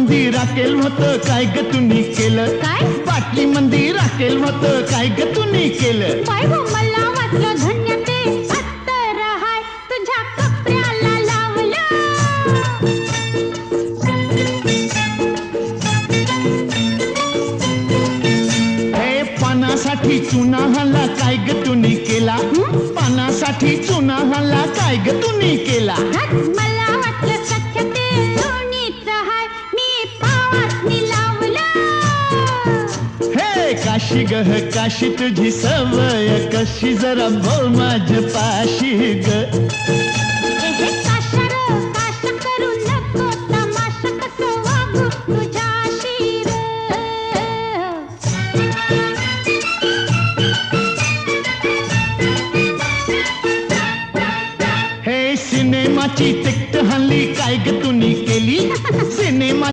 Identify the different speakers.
Speaker 1: मंदी राखेल होतं काय ग तुम्ही केलं
Speaker 2: काय?
Speaker 1: बाटली मंदी राखेल होतं काय ग तुम्ही केलं
Speaker 2: बाय गो मला वाटलं धन्य ते अत्तर हाय तुझ्या कपड्याला लावलं
Speaker 1: हे पानासाठी चुना हल्ला काय ग तुम्ही केला पानासाठी चुना हल्ला काय ग तुम्ही केला
Speaker 2: मला वाटलं सख्य ते लोणीच हाय मी पावासनी लावलं
Speaker 1: हे काशी गह काशी तुझी सवय कशी जरा बोल माझ्या पाशी ग